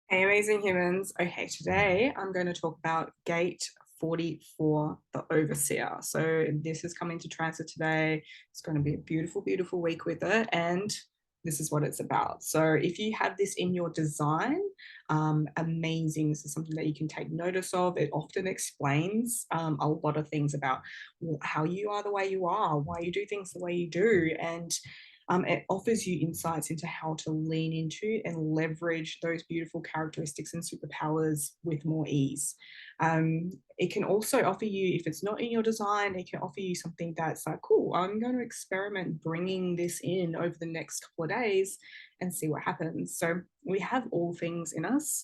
Hey, amazing humans. Okay, today I'm going to talk about gate 44, the overseer. So, this is coming to transit today. It's going to be a beautiful, beautiful week with it. And this is what it's about. So, if you have this in your design, amazing. This is something that you can take notice of. It often explains a lot of things about how you are the way you are, why you do things the way you do. And it offers you insights into how to lean into and leverage those beautiful characteristics and superpowers with more ease. It can also offer you, if it's not in your design, it can offer you something that's like, cool, I'm going to experiment bringing this in over the next couple of days and see what happens. So we have all things in us.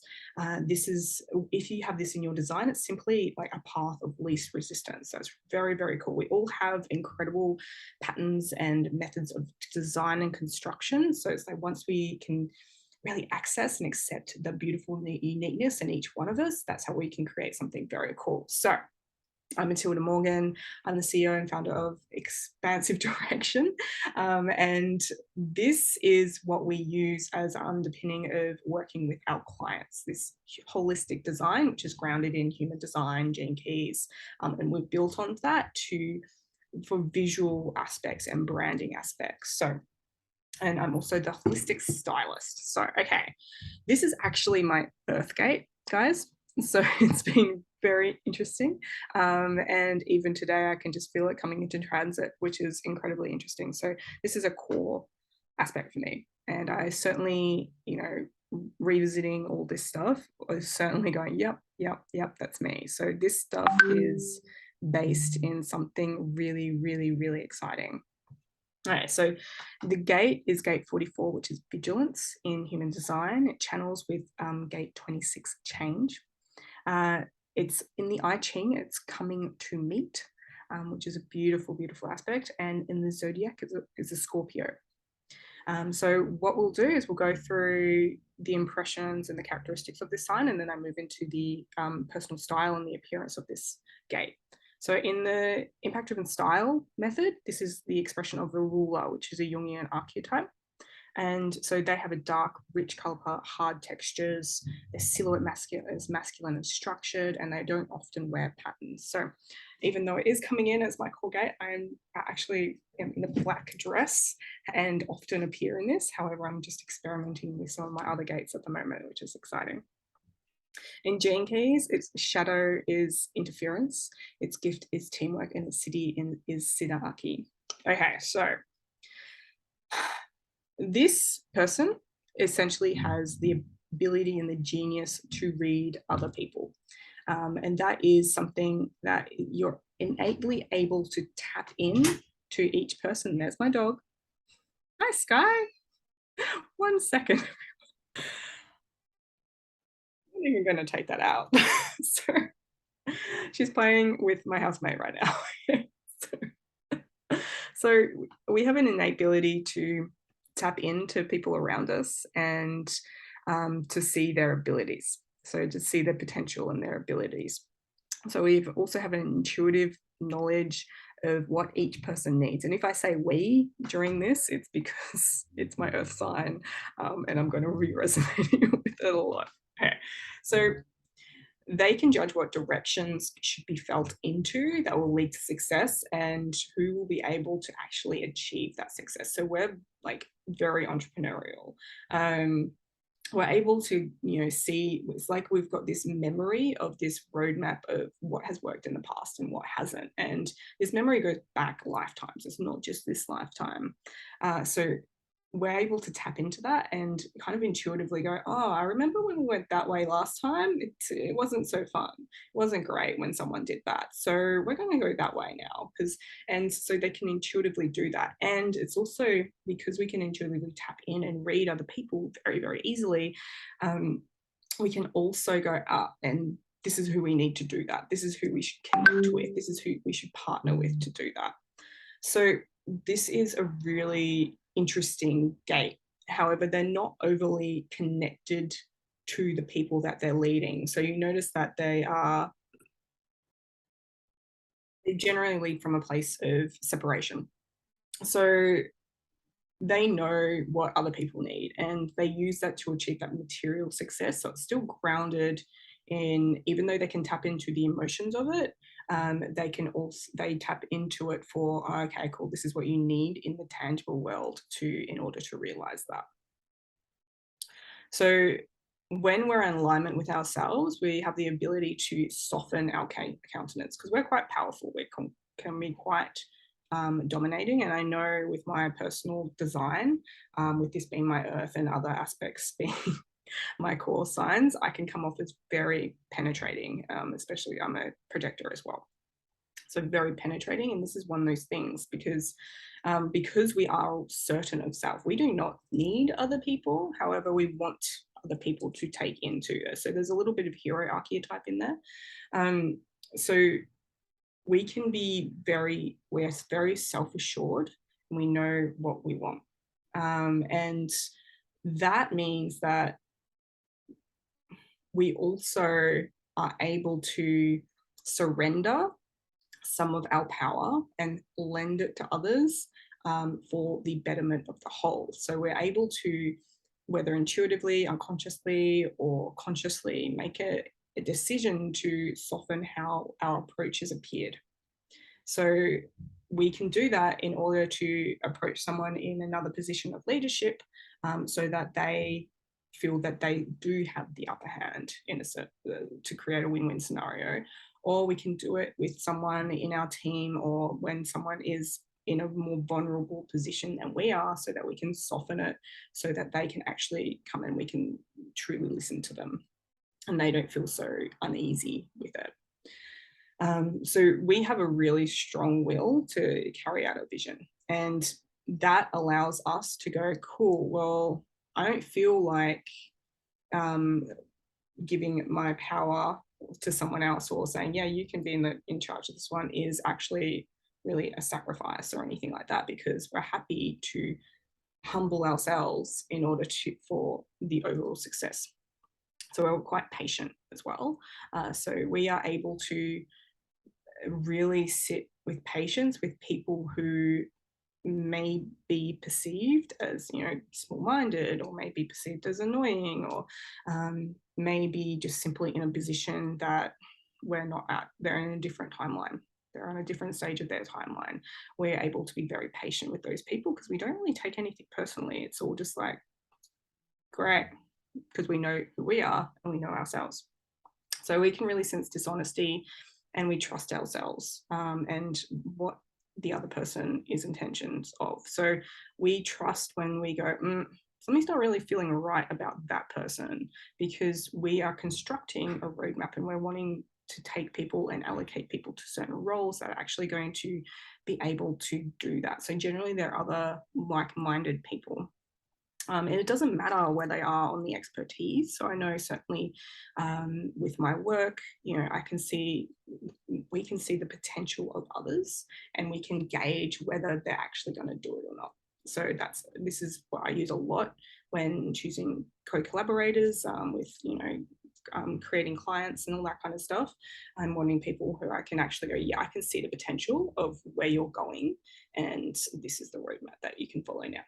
This is, if you have this in your design, it's simply like a path of least resistance. So it's very, very cool. We all have incredible patterns and methods of design and construction. So it's like once we can really access and accept the beautiful uniqueness in each one of us, that's how we can create something very cool. So I'm Matilda Morgan. I'm the CEO and founder of Expansive Direction. And this is what we use as underpinning of working with our clients, this holistic design, which is grounded in human design, gene keys. And we've built on that for visual aspects and branding aspects. So, and I'm also the holistic stylist. So, okay, this is actually my birth gate, guys. So it's been very interesting. And even today, I can just feel it coming into transit, which is incredibly interesting. So this is a core aspect for me. And I certainly, revisiting all this stuff, I was certainly going, yep, yep, yep, that's me. So this stuff is based in something really, really, really exciting. All right, so the gate is gate 44, which is vigilance in human design. It channels with gate 26, change. It's in the I Ching, it's coming to meet, which is a beautiful, beautiful aspect. And in the zodiac is a Scorpio. So what we'll do is we'll go through the impressions and the characteristics of this sign, and then I move into the personal style and the appearance of this gate. So in the impact-driven style method, this is the expression of the ruler, which is a Jungian archetype. And so they have a dark, rich color palette, hard textures. Their silhouette is masculine and structured, and they don't often wear patterns. So even though it is coming in as my core gate, I'm actually in a black dress and often appear in this. However, I'm just experimenting with some of my other gates at the moment, which is exciting. In Gene Keys, its shadow is interference, its gift is teamwork, and its city is Siddharki. Okay, so this person essentially has the ability and the genius to read other people. And that is something that you're innately able to tap in to each person. There's my dog. Hi, Sky. 1 second. I'm even going to take that out. So she's playing with my housemate right now. So we have an innate ability to tap into people around us and to see their abilities. So to see their potential and their abilities. So we also have an intuitive knowledge of what each person needs. And if I say we during this, it's because it's my earth sign and I'm going to be resonating with it a lot. Okay. So they can judge what directions should be felt into that will lead to success and who will be able to actually achieve that success. So we're like very entrepreneurial. We're able to see, it's like we've got this memory of this roadmap of what has worked in the past and what hasn't, and this memory goes back lifetimes. It's not just this lifetime. So we're able to tap into that and kind of intuitively go, oh, I remember when we went that way last time, it wasn't so fun, it wasn't great when someone did that, so we're going to go that way now. And so they can intuitively do that. And it's also because we can intuitively tap in and read other people very, very easily. We can also go up and this is who we need to do that. This is who we should connect with. This is who we should partner with to do that. So this is a really interesting gate. However, they're not overly connected to the people that they're leading. So you notice that they generally lead from a place of separation. So they know what other people need, and they use that to achieve that material success. So it's still grounded in, even though they can tap into the emotions of it, they can also, they tap into it for, oh, okay, cool, this is what you need in the tangible world to, in order to realize that. So when we're in alignment with ourselves, we have the ability to soften our countenance, because we're quite powerful. We can be quite dominating. And I know with my personal design, with this being my earth and other aspects being my core signs, I can come off as very penetrating, especially I'm a projector as well. So very penetrating. And this is one of those things, because we are certain of self, we do not need other people. However, we want other people to take into us. So there's a little bit of hero archetype in there. So we can be we're very self-assured, and we know what we want. And that means that we also are able to surrender some of our power and lend it to others, for the betterment of the whole. So we're able to, whether intuitively, unconsciously, or consciously, make a decision to soften how our approach has appeared. So we can do that in order to approach someone in another position of leadership, so that they feel that they do have the upper hand in to create a win-win scenario. Or we can do it with someone in our team, or when someone is in a more vulnerable position than we are, so that we can soften it so that they can actually come and we can truly listen to them and they don't feel so uneasy with it. So we have a really strong will to carry out our vision, and that allows us to go, cool, well, I don't feel like giving my power to someone else, or saying, yeah, you can be in charge of this one, is actually really a sacrifice or anything like that, because we're happy to humble ourselves in order for the overall success. So we're quite patient as well. So we are able to really sit with patience with people who may be perceived as, small-minded, or may be perceived as annoying, or maybe just simply in a position that we're not at. They're in a different timeline. They're on a different stage of their timeline. We're able to be very patient with those people, because we don't really take anything personally. It's all just like, great, because we know who we are and we know ourselves. So we can really sense dishonesty, and we trust ourselves, and what the other person is intentions of. So we trust when we go, something's not really feeling right about that person, because we are constructing a roadmap and we're wanting to take people and allocate people to certain roles that are actually going to be able to do that. So generally there are other like-minded people. And it doesn't matter where they are on the expertise. So I know certainly, with my work, I can see, we can see the potential of others, and we can gauge whether they're actually going to do it or not. So this is what I use a lot when choosing co-collaborators, with, creating clients and all that kind of stuff. I'm wanting people who I can actually go, yeah, I can see the potential of where you're going, and this is the roadmap that you can follow now.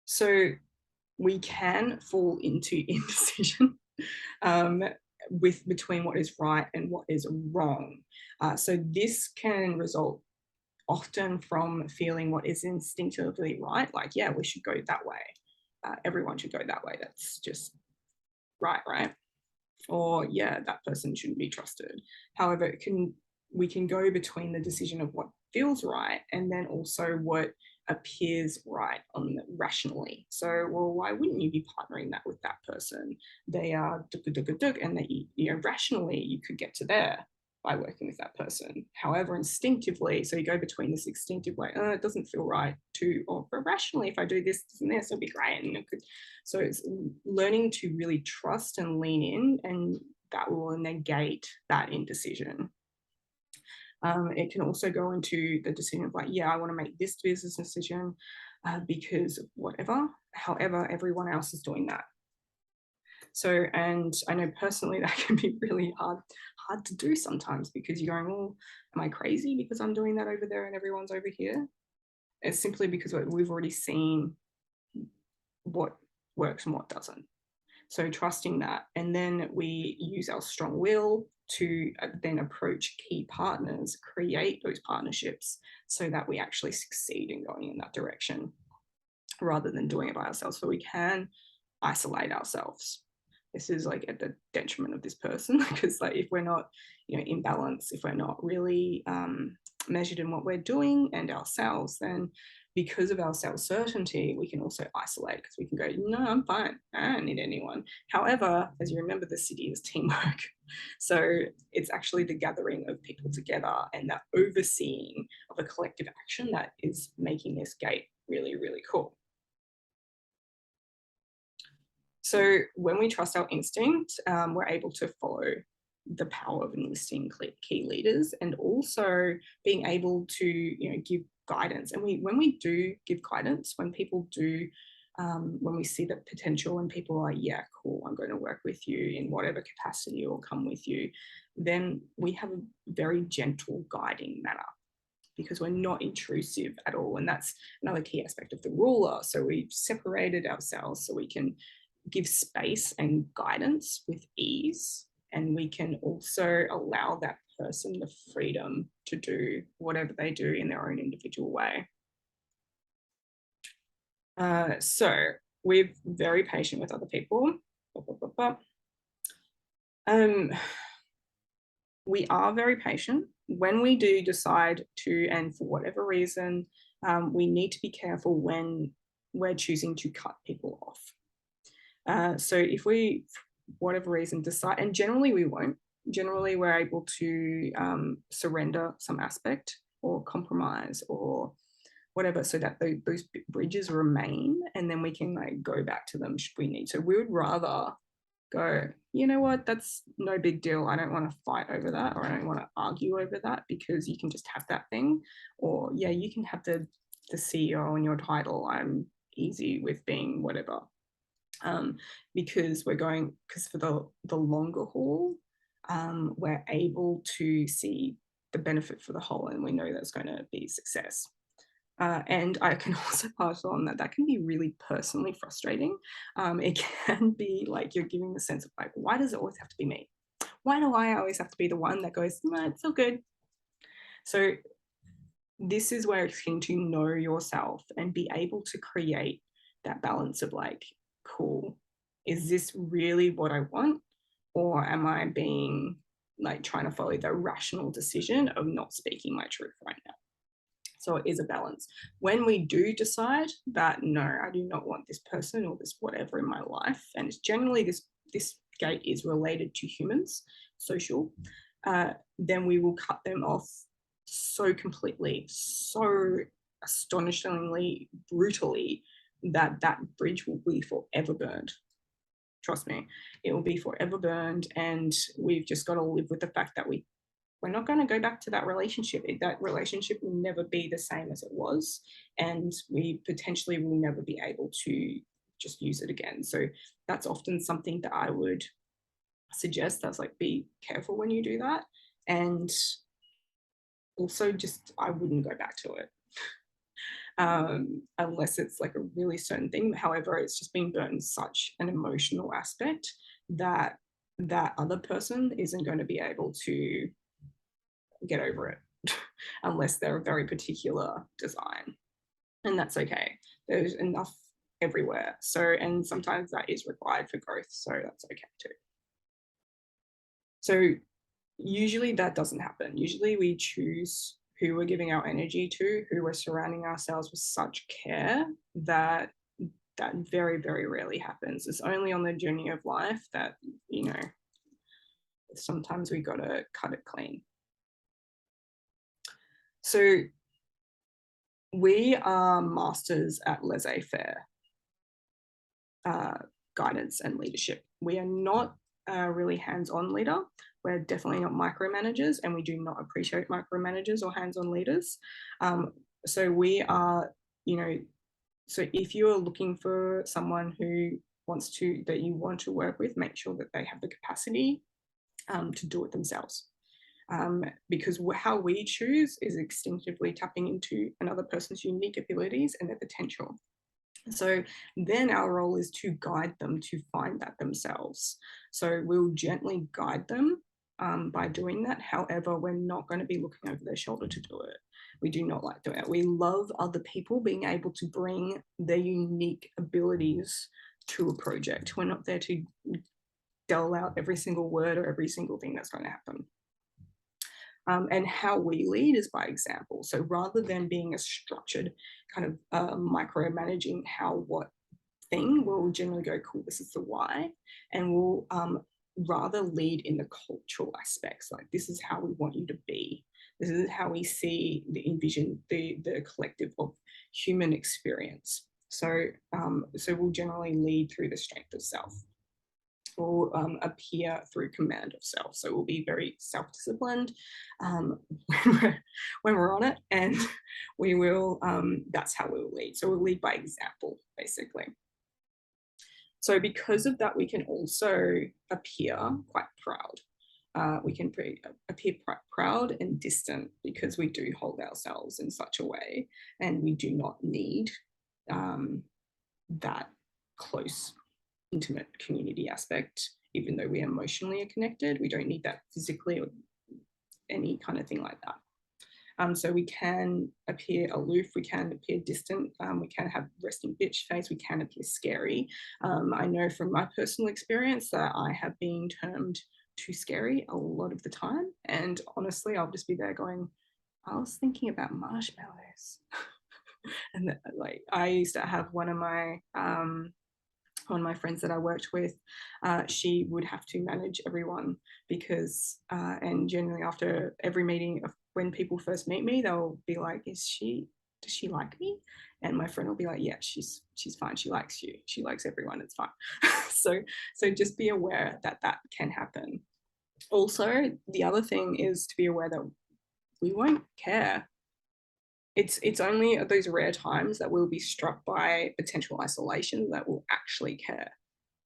So we can fall into indecision, between what is right and what is wrong. So this can result often from feeling what is instinctively right, like, yeah, we should go that way. Everyone should go that way. That's just right? Or, yeah, that person shouldn't be trusted. However, we can go between the decision of what feels right, and then also what appears right rationally. So, well, why wouldn't you be partnering that with that person? They are duk, and that rationally you could get to there by working with that person. However, instinctively, so you go between this instinctive way, it doesn't feel right, to, or rationally, if I do this and this, it'll be great. And so it's learning to really trust and lean in, and that will negate that indecision. It can also go into the decision of like, yeah, I want to make this business decision because of whatever. However, everyone else is doing that. So, and I know personally that can be really hard to do sometimes, because you're going, well, am I crazy because I'm doing that over there and everyone's over here? It's simply because we've already seen what works and what doesn't. So trusting that, and then we use our strong will to then approach key partners, create those partnerships so that we actually succeed in going in that direction rather than doing it by ourselves. So we can isolate ourselves. This is like at the detriment of this person because like if we're not, in balance, if we're not really measured in what we're doing and ourselves, then because of our self-certainty, we can also isolate because we can go, no, I'm fine. I don't need anyone. However, as you remember, the city is teamwork. So it's actually the gathering of people together and that overseeing of a collective action that is making this gate really, really cool. So when we trust our instinct, we're able to follow the power of enlisting key leaders and also being able to, give guidance. And when we do give guidance, when people do, when we see the potential and people are, yeah, cool, I'm going to work with you in whatever capacity or come with you, then we have a very gentle guiding manner because we're not intrusive at all. And that's another key aspect of the ruler. So we've separated ourselves so we can give space and guidance with ease, and we can also allow that person the freedom to do whatever they do in their own individual way. So we're very patient with other people. We are very patient. When we do decide to, and for whatever reason, we need to be careful when we're choosing to cut people off. So if we, for whatever reason, decide, and generally we won't, generally we're able to surrender some aspect or compromise or whatever so that those bridges remain, and then we can like go back to them should we need. So we would rather go, you know what, that's no big deal. I don't want to fight over that, or I don't want to argue over that, because you can just have that thing. Or yeah, you can have the CEO and your title. I'm easy with being whatever. Because for the longer haul, we're able to see the benefit for the whole, and we know that's going to be success. And I can also pass on that can be really personally frustrating. It can be like you're giving the sense of like, why does it always have to be me? Why do I always have to be the one that goes, no, it's all good? So this is where it's key to know yourself and be able to create that balance of like, cool, is this really what I want? Or am I being like trying to follow the rational decision of not speaking my truth right now? So it is a balance. When we do decide that, no, I do not want this person or this whatever in my life, and it's generally this gate is related to humans, social, then we will cut them off so completely, so astonishingly brutally that bridge will be forever burned. Trust me, it will be forever burned, and we've just got to live with the fact that we're not going to go back to that relationship. That relationship will never be the same as it was, and we potentially will never be able to just use it again. So that's often something that I would suggest, that's like, be careful when you do that. And also just, I wouldn't go back to it. Unless it's like a really certain thing. However, it's just been burnt in such an emotional aspect that that other person isn't going to be able to get over it unless they're a very particular design, and that's okay. There's enough everywhere. So, and sometimes that is required for growth, so that's okay too. So usually that doesn't happen. Usually we choose who we're giving our energy to, who we're surrounding ourselves with such care that very, very rarely happens. It's only on the journey of life that, sometimes we got to cut it clean. So we are masters at laissez-faire guidance and leadership. We are not a really hands-on leader. We're definitely not micromanagers, and we do not appreciate micromanagers or hands-on leaders. So we are, so if you are looking for someone that you want to work with, make sure that they have the capacity to do it themselves. because how we choose is instinctively tapping into another person's unique abilities and their potential. So then our role is to guide them to find that themselves. So we'll gently guide them by doing that. However, we're not going to be looking over their shoulder to do it. We do not like doing it. We love other people being able to bring their unique abilities to a project. We're not there to dole out every single word or every single thing that's going to happen. And how we lead is by example. So rather than being a structured kind of micromanaging how, what thing, we'll generally go, cool, this is the why. And we'll rather lead in the cultural aspects. Like, this is how we want you to be. This is how we see, envision the collective of human experience. So, so we'll generally lead through the strength of self, or appear through command of self. So we'll be very self-disciplined when we're on it, and we will, that's how we'll lead. So we'll lead by example, basically. So because of that, we can also appear quite proud. We can appear quite proud and distant because we do hold ourselves in such a way, and we do not need that close, intimate community aspect. Even though we emotionally are connected, we don't need that physically or any kind of thing like that. So we can appear aloof, we can appear distant, we can have resting bitch face, we can appear scary. I know from my personal experience that I have been termed too scary a lot of the time, and honestly I'll just be there going, I was thinking about marshmallows. And like, I used to have one of my friends that I worked with, she would have to manage everyone because, and generally after every meeting, when people first meet me, they'll be like, does she like me? And my friend will be like, yeah, she's fine. She likes you. She likes everyone. It's fine. So just be aware that that can happen. Also, the other thing is to be aware that we won't care. It's only at those rare times that we'll be struck by potential isolation that we'll actually care.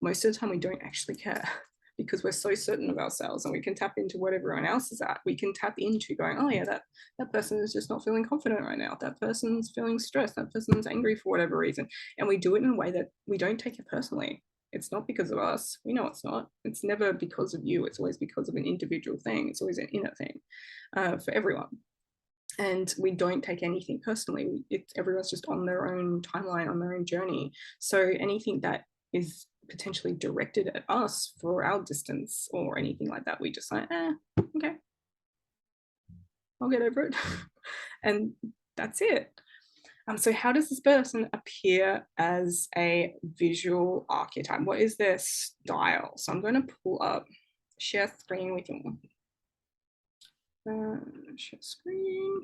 Most of the time we don't actually care because we're so certain of ourselves, and we can tap into what everyone else is at. We can tap into going, oh yeah, that person is just not feeling confident right now. That person's feeling stressed. That person's angry for whatever reason. And we do it in a way that we don't take it personally. It's not because of us. We know it's not. It's never because of you. It's always because of an individual thing. It's always an inner thing for everyone. And we don't take anything personally. Everyone's just on their own timeline, on their own journey. So anything that is potentially directed at us for our distance or anything like that, we just like, okay, I'll get over it. And that's it. So how does this person appear as a visual archetype? What is their style? So I'm going to pull up, share screen with you. Share screen.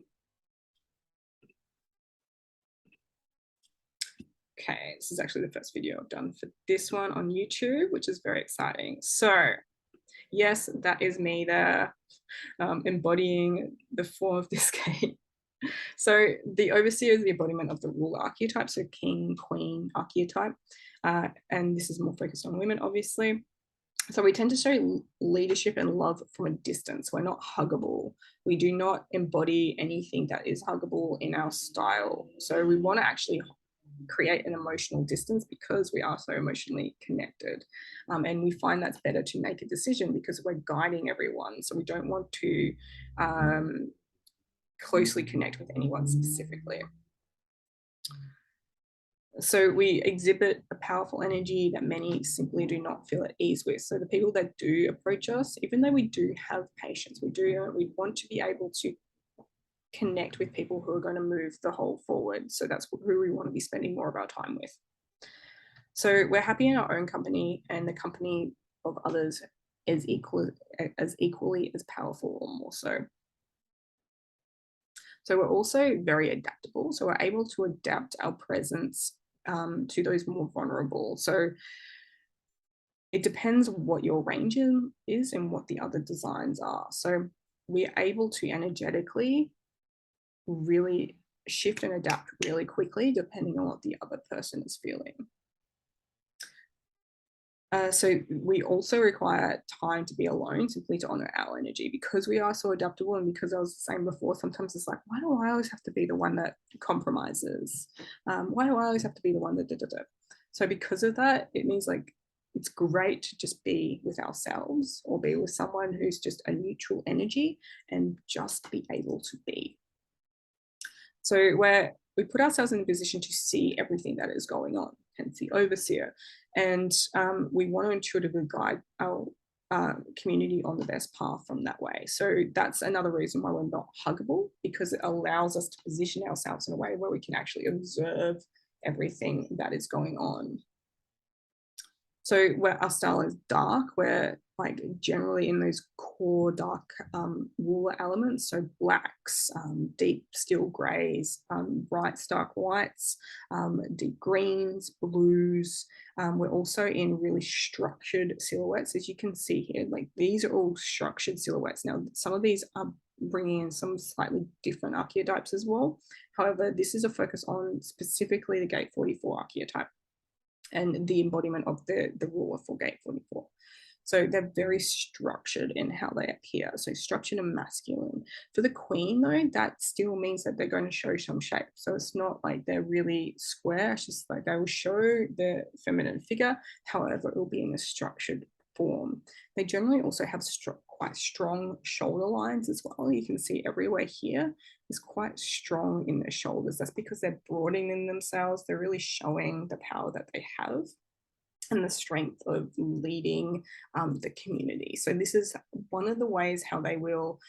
Okay, this is actually the first video I've done for this one on YouTube, which is very exciting. So yes, that is me there, embodying the form of this game. So the overseer is the embodiment of the ruler archetype, so king, queen archetype, and this is more focused on women, obviously. So we tend to show leadership and love from a distance. We're not huggable. We do not embody anything that is huggable in our style. So we want to actually create an emotional distance because we are so emotionally connected. And we find that's better to make a decision because we're guiding everyone. So we don't want to closely connect with anyone specifically. So we exhibit a powerful energy that many simply do not feel at ease with. So the people that do approach us, even though we do have patience, we want to be able to connect with people who are going to move the whole forward. So that's who we want to be spending more of our time with. So we're happy in our own company, and the company of others is equally as powerful or more so. So we're also very adaptable. So we're able to adapt our presence to those more vulnerable. So it depends what your range is and what the other designs are. So we're able to energetically really shift and adapt really quickly depending on what the other person is feeling. So we also require time to be alone, simply to honor our energy, because we are so adaptable. And because I was saying before, sometimes it's like, why do I always have to be the one that compromises? Why do I always have to be the one that da, da, da? So because of that, it means like it's great to just be with ourselves or be with someone who's just a neutral energy and just be able to be. So we put ourselves in a position to see everything that is going on, hence the overseer. And we want to intuitively guide our community on the best path from that way. So that's another reason why we're not huggable, because it allows us to position ourselves in a way where we can actually observe everything that is going on. So where our style is dark, we're like generally in those core dark ruler elements, so blacks, deep steel greys, bright stark whites, deep greens, blues. We're also in really structured silhouettes, as you can see here. Like these are all structured silhouettes. Now, some of these are bringing in some slightly different archetypes as well. However, this is a focus on specifically the Gate 44 archetype and the embodiment of the ruler for Gate 44. So they're very structured in how they appear. So structured and masculine. For the queen, though, that still means that they're going to show some shape. So it's not like they're really square. It's just like they will show the feminine figure. However, it will be in a structured form. They generally also have quite strong shoulder lines as well. You can see everywhere here is quite strong in their shoulders. That's because they're broadening themselves. They're really showing the power that they have and the strength of leading the community. So this is one of the ways how they will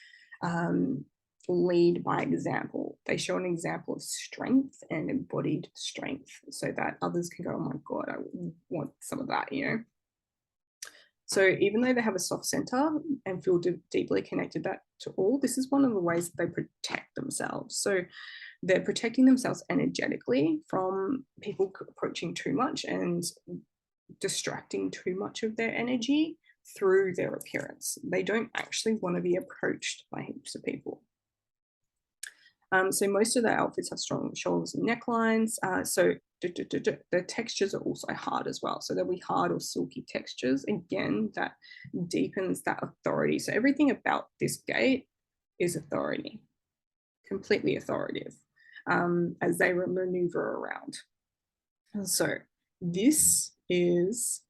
lead by example. They show an example of strength and embodied strength so that others can go, oh my God, I want some of that, you know? So even though they have a soft center and feel deeply connected to all, this is one of the ways that they protect themselves. So they're protecting themselves energetically from people approaching too much and distracting too much of their energy through their appearance. They don't actually want to be approached by heaps of people. So most of their outfits have strong shoulders and necklines. So the textures are also hard as well. So there'll be hard or silky textures. Again, that deepens that authority. So everything about this gate is authority, completely authoritative, as they maneuver around. So this is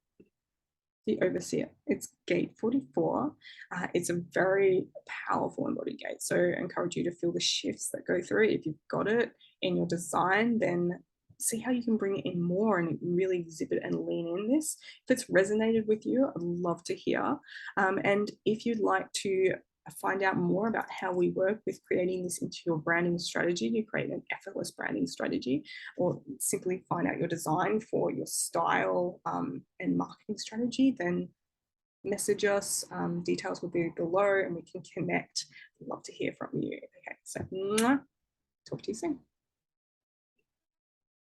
the Overseer. It's Gate 44. It's a very powerful embodied gate. So I encourage you to feel the shifts that go through. If you've got it in your design, then see how you can bring it in more and really exhibit and lean in this. If it's resonated with you, I'd love to hear. And if you'd like to find out more about how we work with creating this into your branding strategy to create an effortless branding strategy, or simply find out your design for your style and marketing strategy, then message us. Details will be below and we can connect. I'd love to hear from you. Okay, so talk to you soon.